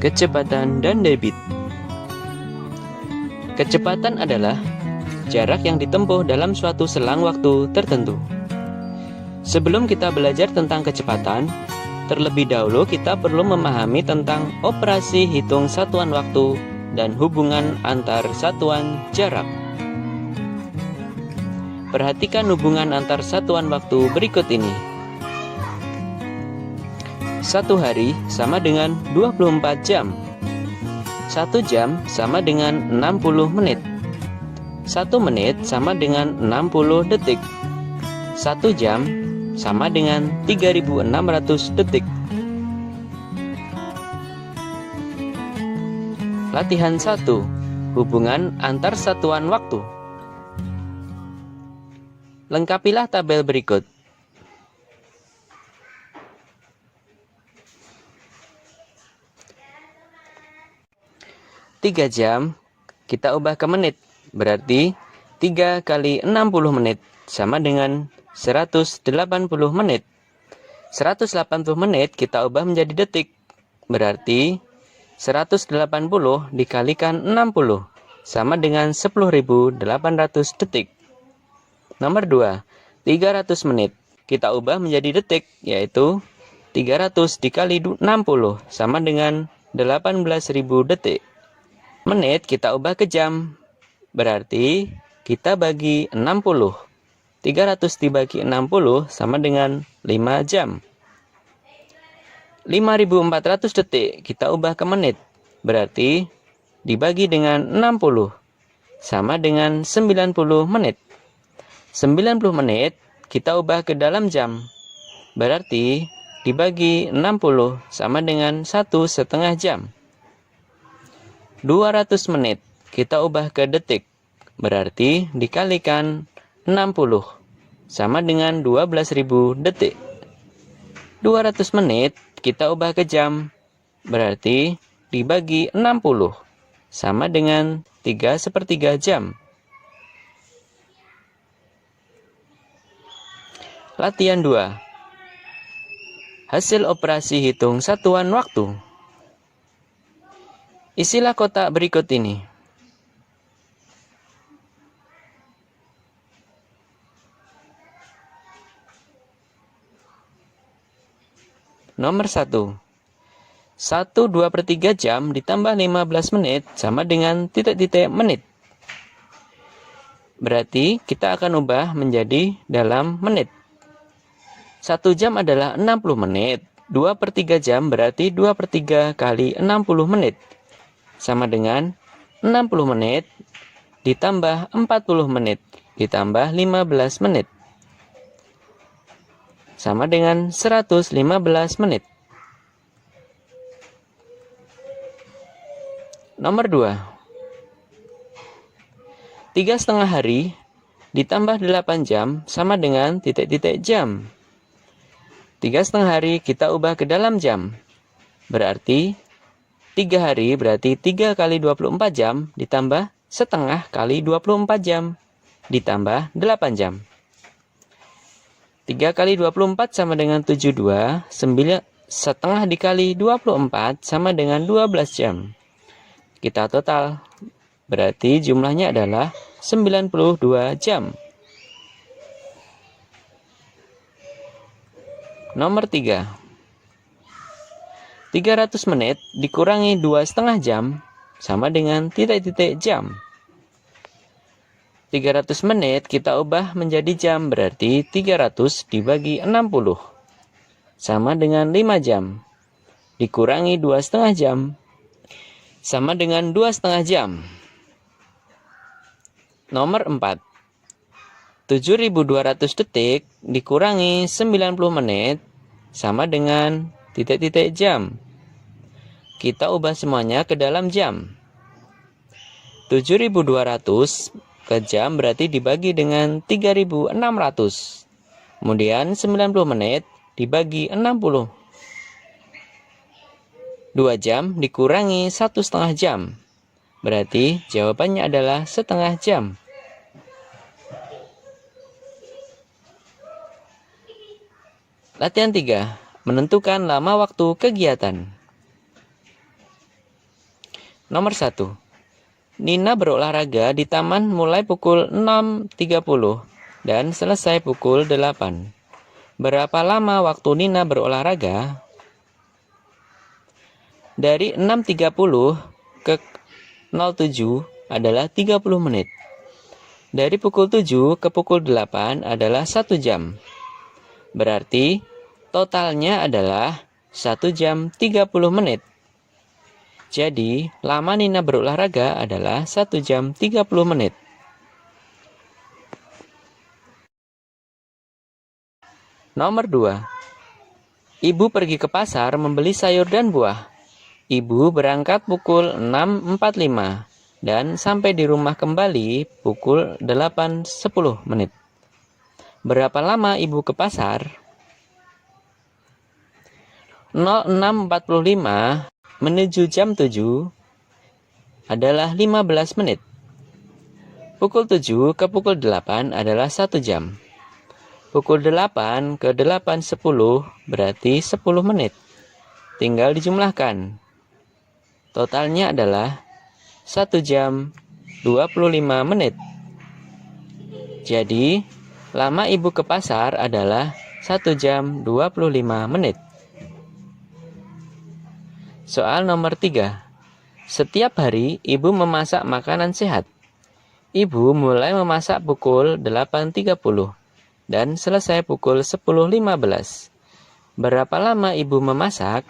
Kecepatan dan debit. Kecepatan adalah jarak yang ditempuh dalam suatu selang waktu tertentu. Sebelum kita belajar tentang kecepatan, terlebih dahulu kita perlu memahami tentang operasi hitung satuan waktu dan hubungan antar satuan jarak. Perhatikan hubungan antar satuan waktu berikut ini. 1 hari sama dengan 24 jam. 1 jam sama dengan 60 menit. 1 menit sama dengan 60 detik. 1 jam sama dengan 3600 detik. Latihan 1. Hubungan antar satuan waktu. Lengkapilah tabel berikut. 3 jam kita ubah ke menit, berarti 3 kali 60 menit sama dengan 180 menit. 180 menit kita ubah menjadi detik, berarti 180 dikalikan 60 sama dengan 10.800 detik. Nomor 2, 300 menit kita ubah menjadi detik, yaitu 300 dikali 60 sama dengan 18.000 detik. Menit kita ubah ke jam, berarti kita bagi 60. 300 dibagi 60 sama dengan 5 jam. 5.400 detik kita ubah ke menit, berarti dibagi dengan 60 sama dengan 90 menit. 90 menit kita ubah ke dalam jam, berarti dibagi 60 sama dengan 1,5 jam. 200 menit kita ubah ke detik, berarti dikalikan 60 sama dengan 12.000 detik. 200 menit kita ubah ke jam, berarti dibagi 60 sama dengan 3/4 jam. Latihan 2. Hasil operasi hitung satuan waktu. Isilah kotak berikut ini. Nomor 1. 1/2/3 jam ditambah 15 menit sama dengan titik-titik menit. Berarti kita akan ubah menjadi dalam menit. 1 jam adalah 60 menit. 2/3 jam berarti 2/3 kali 60 menit. Sama dengan 60 menit ditambah 40 menit ditambah 15 menit. Sama dengan 115 menit. Nomor 2. 3,5 hari ditambah 8 jam sama dengan titik-titik jam. 3,5 hari kita ubah ke dalam jam. Berarti 3 hari berarti 3 kali 24 jam ditambah setengah kali 24 jam ditambah 8 jam. 3 kali 24 sama dengan 72, setengah dikali 24 sama dengan 12 jam. Kita total, berarti jumlahnya adalah 92 jam. Nomor 3. 300 menit dikurangi 2,5 jam sama dengan titik-titik jam. 300 menit kita ubah menjadi jam, berarti 300 dibagi 60 sama dengan 5 jam dikurangi 2,5 jam sama dengan 2,5 jam. Nomor 4. 7.200 detik dikurangi 90 menit sama dengan titik-titik jam. Kita ubah semuanya ke dalam jam. 7.200 ke jam berarti dibagi dengan 3.600. Kemudian 90 menit dibagi 60. 2 jam dikurangi 1,5 jam. Berarti jawabannya adalah setengah jam. Latihan 3. Menentukan lama waktu kegiatan. Nomor 1. Nina berolahraga di taman mulai pukul 6.30 dan selesai pukul 8. Berapa lama waktu Nina berolahraga? Dari 6.30 ke 07 adalah 30 menit. Dari pukul 7 ke pukul 8 adalah 1 jam. Berarti totalnya adalah 1 jam 30 menit. Jadi, lama Nina berolahraga adalah 1 jam 30 menit. Nomor 2. Ibu pergi ke pasar membeli sayur dan buah. Ibu berangkat pukul 6.45 dan sampai di rumah kembali pukul 8.10 menit. Berapa lama ibu ke pasar? 06.45 menuju jam 7 adalah 15 menit. Pukul 7 ke pukul 8 adalah 1 jam. Pukul 8 ke 8.10 berarti 10 menit. Tinggal dijumlahkan. Totalnya adalah 1 jam 25 menit. Jadi, lama ibu ke pasar adalah 1 jam 25 menit. Soal nomor 3. Setiap hari ibu memasak makanan sehat. Ibu mulai memasak pukul 8.30 dan selesai pukul 10.15. Berapa lama ibu memasak?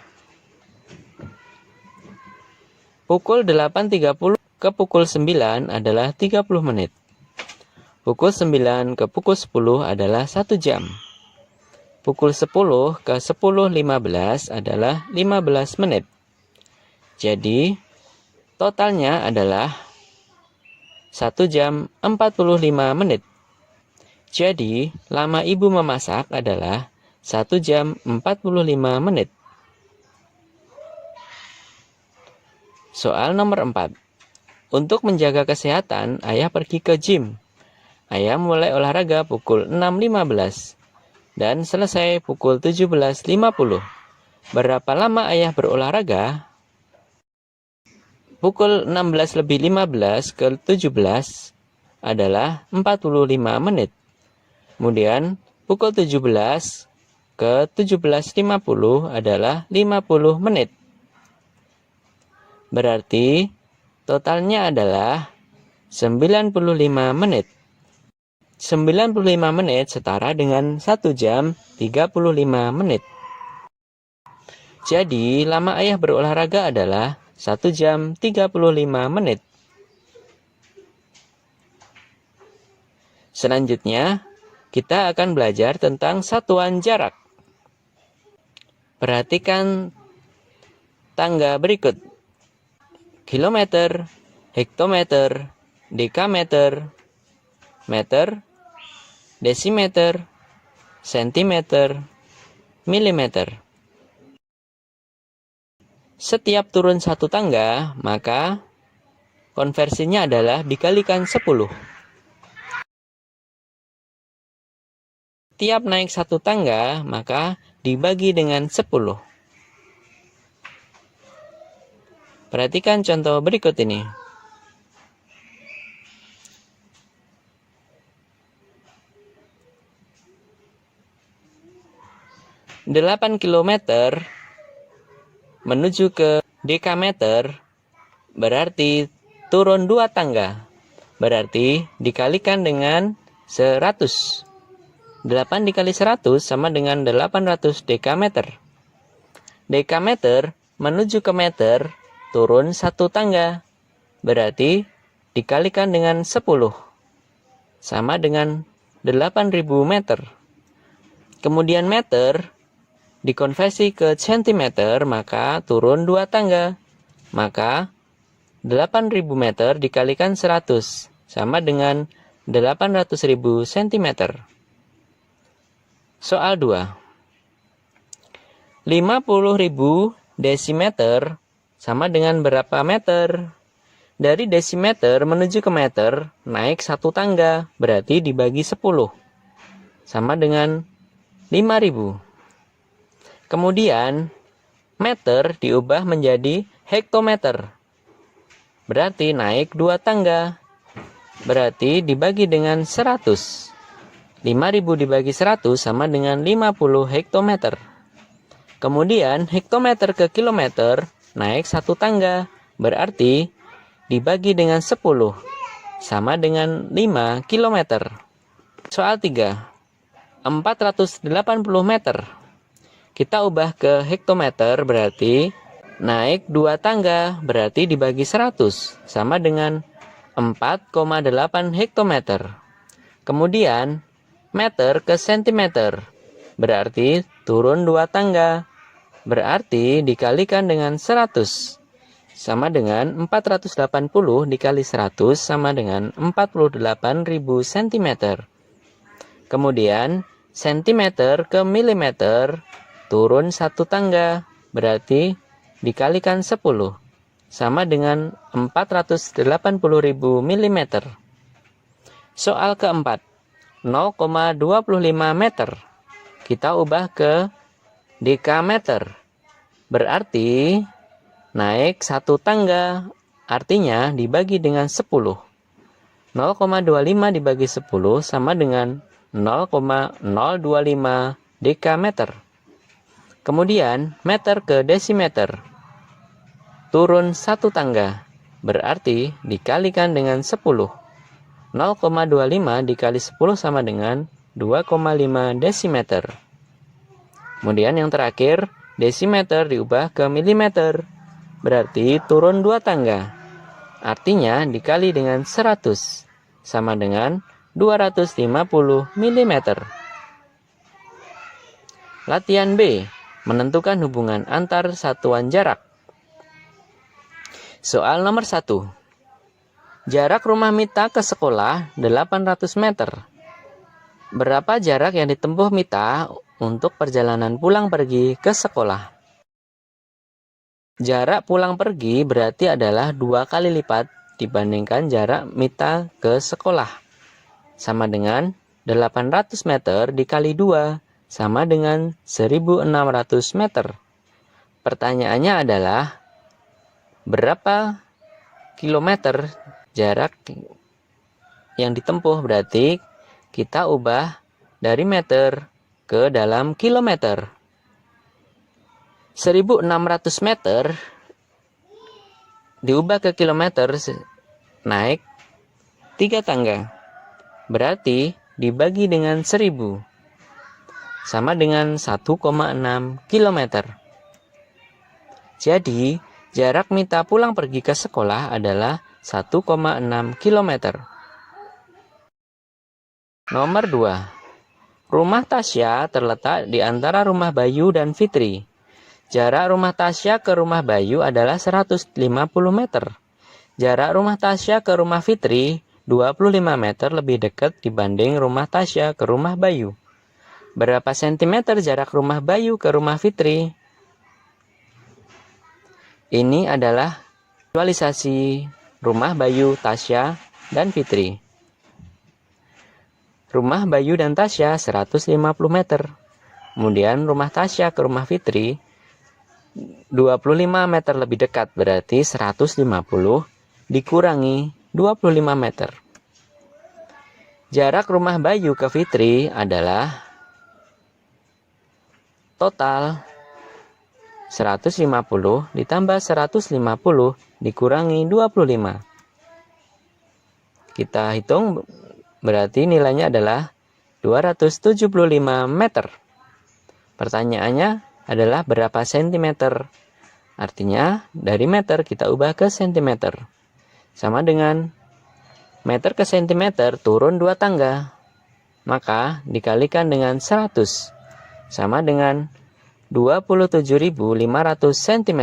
Pukul 8.30 ke pukul 9 adalah 30 menit. Pukul 9 ke pukul 10 adalah 1 jam. Pukul 10 ke 10.15 adalah 15 menit. Jadi, totalnya adalah 1 jam 45 menit. Jadi, lama ibu memasak adalah 1 jam 45 menit. Soal nomor 4. Untuk menjaga kesehatan, ayah pergi ke gym. Ayah mulai olahraga pukul 6.15 dan selesai pukul 17.50. Berapa lama ayah berolahraga? Pukul 16.15 ke 17 adalah 45 menit. Kemudian pukul 17 ke 17.50 adalah 50 menit. Berarti totalnya adalah 95 menit. 95 menit setara dengan 1 jam 35 menit. Jadi, lama ayah berolahraga adalah 1 jam 35 menit. Selanjutnya, kita akan belajar tentang satuan jarak. Perhatikan tangga berikut. Kilometer, hektometer, dekameter, meter, desimeter, sentimeter, milimeter. Setiap turun satu tangga, maka konversinya adalah dikalikan 10. Setiap naik satu tangga, maka dibagi dengan 10. Perhatikan contoh berikut ini. Delapan kilometer menuju ke dekameter berarti turun 2 tangga. Berarti dikalikan dengan 100. 8 dikali 100 sama dengan 800 dekameter. Dekameter menuju ke meter turun 1 tangga, berarti dikalikan dengan 10, sama dengan 8.000 meter. Kemudian meter dikonversi ke sentimeter, maka turun 2 tangga. Maka 8.000 meter dikalikan 100, sama dengan 800.000 cm. Soal 2. 50.000 desimeter sama dengan berapa meter? Dari desimeter menuju ke meter, naik 1 tangga, berarti dibagi 10. Sama dengan 5.000. Kemudian, meter diubah menjadi hektometer. berarti naik 2 tangga. Berarti dibagi dengan 100. 5000 dibagi 100 sama dengan 50 hektometer. Kemudian hektometer ke kilometer naik 1 tangga. Berarti dibagi dengan 10 sama dengan 5 kilometer. Soal 3. 480 meter. Kita ubah ke hektometer berarti naik 2 tangga berarti dibagi 100 sama dengan 4,8 hektometer. Kemudian meter ke sentimeter berarti turun 2 tangga berarti dikalikan dengan 100 sama dengan 480 dikali 100 sama dengan 48.000 cm. Kemudian sentimeter ke milimeter turun 1 tangga berarti dikalikan 10 sama dengan 480.000 mm. Soal keempat, 0,25 meter. Kita ubah ke dekameter. Berarti naik 1 tangga, artinya dibagi dengan 10. 0,25 dibagi 10 sama dengan 0,025 dekameter. Kemudian meter ke desimeter. Turun 1 tangga, berarti dikalikan dengan 10. 0,25 dikali 10 sama dengan 2,5 desimeter. Kemudian yang terakhir, desimeter diubah ke milimeter. Berarti turun 2 tangga. Artinya dikali dengan 100 sama dengan 250 mm. Latihan B. Menentukan hubungan antar satuan jarak. Soal nomor 1. Jarak rumah Mita ke sekolah 800 meter. Berapa jarak yang ditempuh Mita untuk perjalanan pulang pergi ke sekolah? Jarak pulang pergi berarti adalah 2 kali lipat dibandingkan jarak Mita ke sekolah. Sama dengan 800 meter dikali 2 sama dengan 1600 meter. Pertanyaannya adalah berapa kilometer jarak yang ditempuh, berarti kita ubah dari meter ke dalam kilometer. 1600 meter diubah ke kilometer naik 3 tangga. Berarti dibagi dengan 1000 sama dengan 1,6 kilometer. Jadi jarak Mita pulang pergi ke sekolah adalah 1,6 km. Nomor 2. Rumah Tasya terletak di antara rumah Bayu dan Fitri. Jarak rumah Tasya ke rumah Bayu adalah 150 meter. Jarak rumah Tasya ke rumah Fitri 25 meter lebih dekat dibanding rumah Tasya ke rumah Bayu. Berapa sentimeter jarak rumah Bayu ke rumah Fitri? Ini adalah visualisasi rumah Bayu, Tasya, dan Fitri. Rumah Bayu dan Tasya 150 meter. Kemudian rumah Tasya ke rumah Fitri 25 meter lebih dekat, berarti 150 dikurangi 25 meter. Jarak rumah Bayu ke Fitri adalah total 150 ditambah 150 dikurangi 25. Kita hitung, berarti nilainya adalah 275 meter. Pertanyaannya adalah berapa sentimeter? Artinya dari meter kita ubah ke sentimeter. Sama dengan meter ke sentimeter turun 2 tangga. Maka dikalikan dengan 100. Sama dengan 27.500 cm.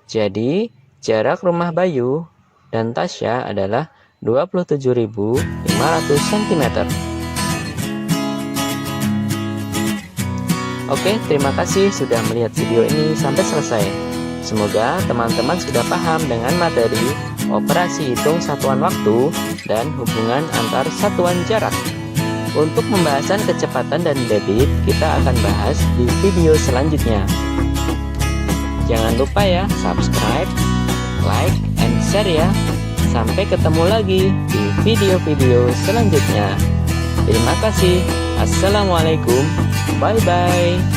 Jadi jarak rumah Bayu dan Tasya adalah 27.500 cm. Oke, terima kasih sudah melihat video ini sampai selesai. Semoga teman-teman sudah paham dengan materi operasi hitung satuan waktu dan hubungan antar satuan jarak. Untuk pembahasan kecepatan dan debit, kita akan bahas di video selanjutnya. Jangan lupa ya, subscribe, like, and share ya. Sampai ketemu lagi di video-video selanjutnya. Terima kasih. Assalamualaikum. Bye-bye.